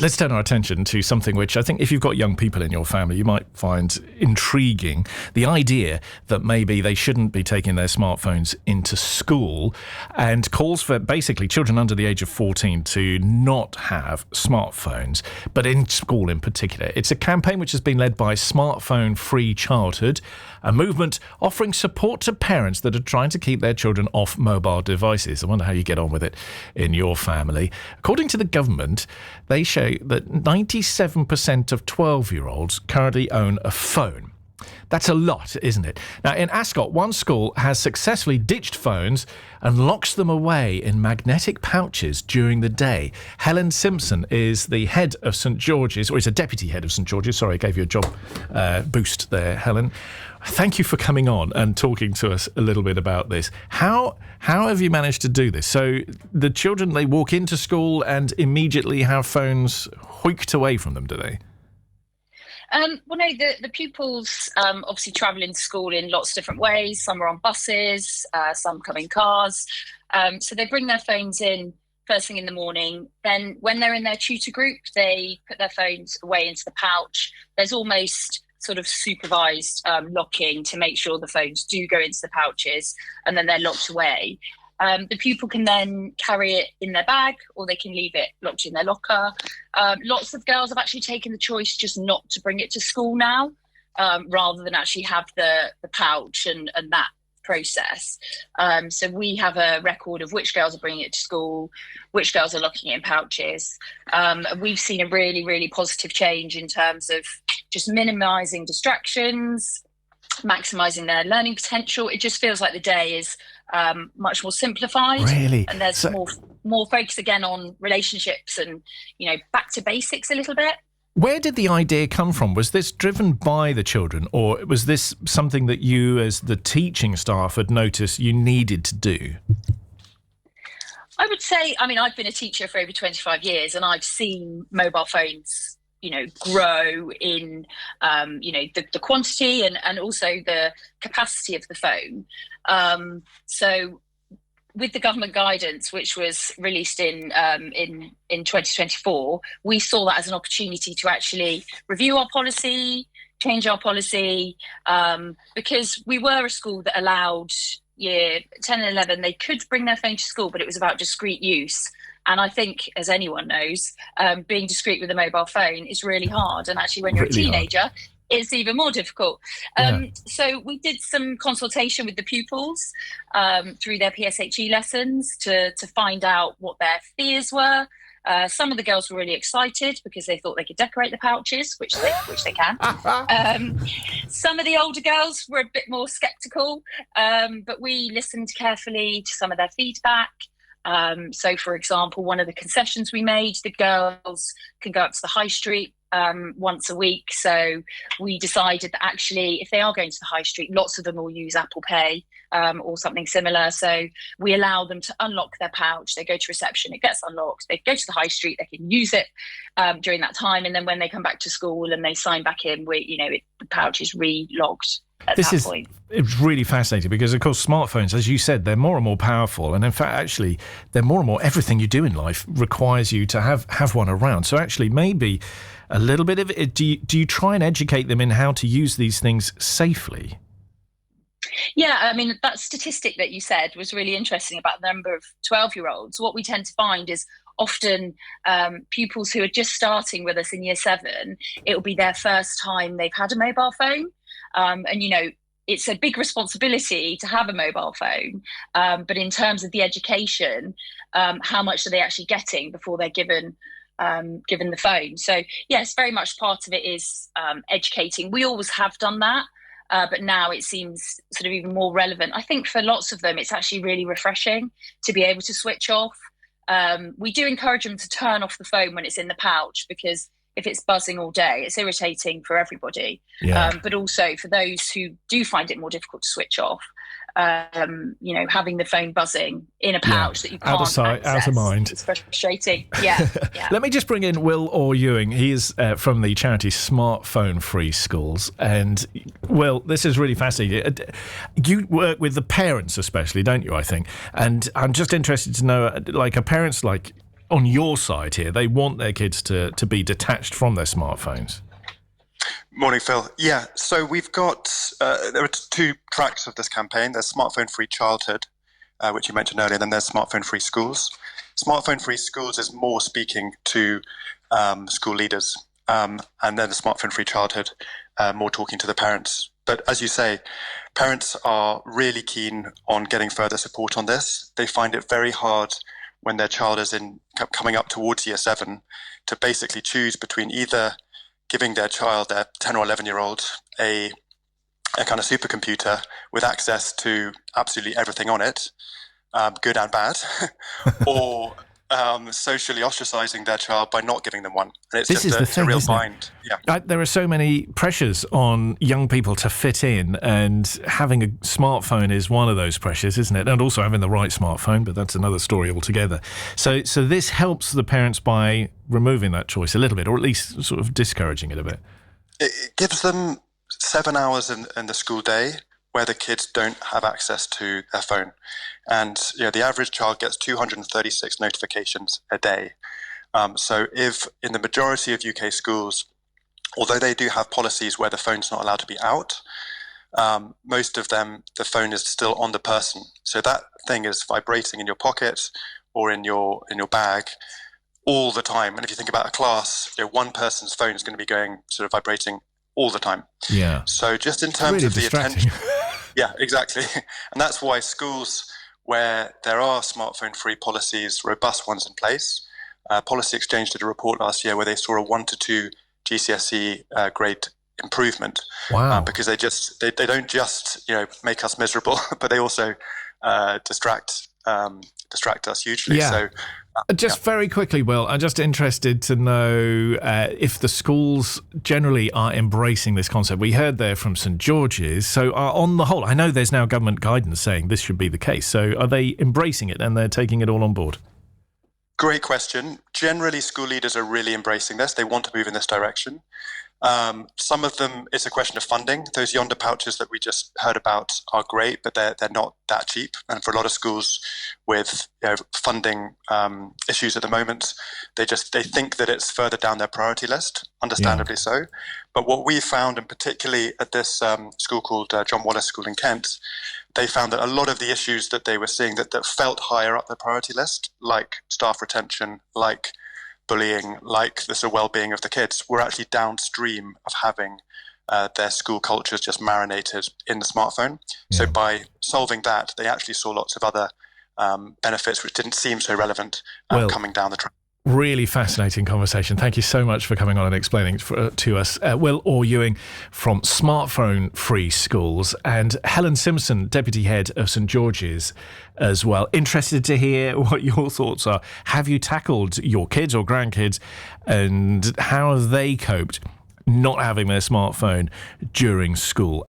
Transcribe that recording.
Let's turn our attention to something which I think if you've got young people in your family, you might find intriguing. The idea that maybe they shouldn't be taking their smartphones into school, and calls for basically children under the age of 14 to not have smartphones, but in school in particular. It's a campaign which has been led by Smartphone Free Childhood, a movement offering support to parents that are trying to keep their children off mobile devices. I wonder how you get on with it in your family. According to the government, they show that 97% of 12-year-olds currently own a phone. That's a lot, isn't it? Now, in Ascot, one school has successfully ditched phones and locks them away in magnetic pouches during the day. Helen Simpson is the head of St George's, or is a deputy head of St George's. Sorry, I gave you a job boost there, Helen. Thank you for coming on and talking to us a little bit about this. How have you managed to do this? So the children, they walk into school and immediately have phones hoiked away from them, do they? Well, no, the pupils obviously travel into school in lots of different ways. Some are on buses, some come in cars. So they bring their phones in first thing in the morning. Then when they're in their tutor group, they put their phones away into the pouch. There's almost sort of supervised locking to make sure the phones do go into the pouches, and then they're locked away. The pupil can then carry it in their bag, or they can leave it locked in their locker. Lots of girls have actually taken the choice just not to bring it to school now, rather than actually have the pouch and that process. So we have a record of which girls are bringing it to school, which girls are locking it in pouches. We've seen a really, really positive change in terms of just minimising distractions, maximising their learning potential. It just feels like the day is much more simplified. Really? And there's more focus again on relationships and, back to basics a little bit. Where did the idea come from? Was this driven by the children, or was this something that you as the teaching staff had noticed you needed to do? I would say, I've been a teacher for over 25 years, and I've seen mobile phones grow in, the quantity and also the capacity of the phone. So with the government guidance, which was released in 2024, we saw that as an opportunity to actually review our policy, change our policy, because we were a school that allowed year 10 and 11, they could bring their phone to school, but it was about discreet use. And I think, as anyone knows, being discreet with a mobile phone is really hard. And actually, when you're really a teenager, it's even more difficult. So we did some consultation with the pupils through their PSHE lessons to find out what their fears were. Some of the girls were really excited because they thought they could decorate the pouches, which they can. Some of the older girls were a bit more sceptical, but we listened carefully to some of their feedback. So, for example, one of the concessions we made, the girls can go up to the high street once a week. So we decided that actually, if they are going to the high street, lots of them will use Apple Pay or something similar. So we allow them to unlock their pouch. They go to reception, it gets unlocked. They go to the high street, they can use it during that time. And then when they come back to school and they sign back in, the pouch is re-logged. It's really fascinating because, of course, smartphones, as you said, they're more and more powerful. And in fact, actually, they're more and more, everything you do in life requires you to have one around. So actually, maybe a little bit of it, do you try and educate them in how to use these things safely? Yeah, that statistic that you said was really interesting about the number of 12-year-olds. What we tend to find is often pupils who are just starting with us in year 7, it will be their first time they've had a mobile phone. It's a big responsibility to have a mobile phone. But in terms of the education, how much are they actually getting before they're given the phone? So, yes, very much part of it is educating. We always have done that. But now it seems sort of even more relevant. I think for lots of them, it's actually really refreshing to be able to switch off. We do encourage them to turn off the phone when it's in the pouch, because if it's buzzing all day, it's irritating for everybody. Yeah. But also for those who do find it more difficult to switch off, having the phone buzzing in a pouch that you can't out of sight, access, out of mind. It's frustrating. Yeah. Let me just bring in Will Orr-Ewing. He is from the charity Smartphone Free Schools. And, Will, this is really fascinating. You work with the parents especially, don't you, I think? And I'm just interested to know, are parents on your side here. They want their kids to be detached from their smartphones. Morning, Phil. Yeah, so we've got, there are two tracks of this campaign. There's smartphone-free childhood, which you mentioned earlier, then there's smartphone-free schools. Smartphone-free schools is more speaking to school leaders, and then the smartphone-free childhood, more talking to the parents. But as you say, parents are really keen on getting further support on this. They find it very hard when their child is coming up towards year 7 to basically choose between either giving their child, their 10 or 11-year-old, a kind of supercomputer with access to absolutely everything on it, good and bad, or socially ostracizing their child by not giving them one. And it's it's a real bind. Yeah. There are so many pressures on young people to fit in, and having a smartphone is one of those pressures, isn't it? And also having the right smartphone, but that's another story altogether. So this helps the parents by removing that choice a little bit, or at least sort of discouraging it a bit. It gives them 7 hours in the school day where the kids don't have access to their phone. And the average child gets 236 notifications a day. So if in the majority of UK schools, although they do have policies where the phone's not allowed to be out, most of them, the phone is still on the person. So that thing is vibrating in your pocket or in your bag all the time. And if you think about a class, one person's phone is going to be going sort of vibrating all the time. Yeah. So just in terms really of the attention. Yeah, exactly. And that's why schools where there are smartphone-free policies, robust ones in place, Policy Exchange did a report last year where they saw a 1 to 2 GCSE grade improvement. Wow. Because they don't just make us miserable, but they also distract us hugely. Yeah. So very quickly, Will, I'm just interested to know if the schools generally are embracing this concept. We heard there from St George's. So on the whole, I know there's now government guidance saying this should be the case. So are they embracing it and they're taking it all on board? Great question. Generally, school leaders are really embracing this. They want to move in this direction. Some of them, it's a question of funding. Those Yonder pouches that we just heard about are great, but they're not that cheap. And for a lot of schools with funding issues at the moment, they think that it's further down their priority list, understandably so. But what we found, and particularly at this school called John Wallace School in Kent, they found that a lot of the issues that they were seeing that felt higher up the priority list, like staff retention, like bullying, like the well-being of the kids, were actually downstream of having their school cultures just marinated in the smartphone. Yeah. So by solving that, they actually saw lots of other benefits which didn't seem so relevant coming down the track. Really fascinating conversation. Thank you so much for coming on and explaining to us. Will Orr-Ewing from Smartphone Free Schools, and Helen Simpson, Deputy Head of St George's as well. Interested to hear what your thoughts are. Have you tackled your kids or grandkids, and how have they coped not having their smartphone during school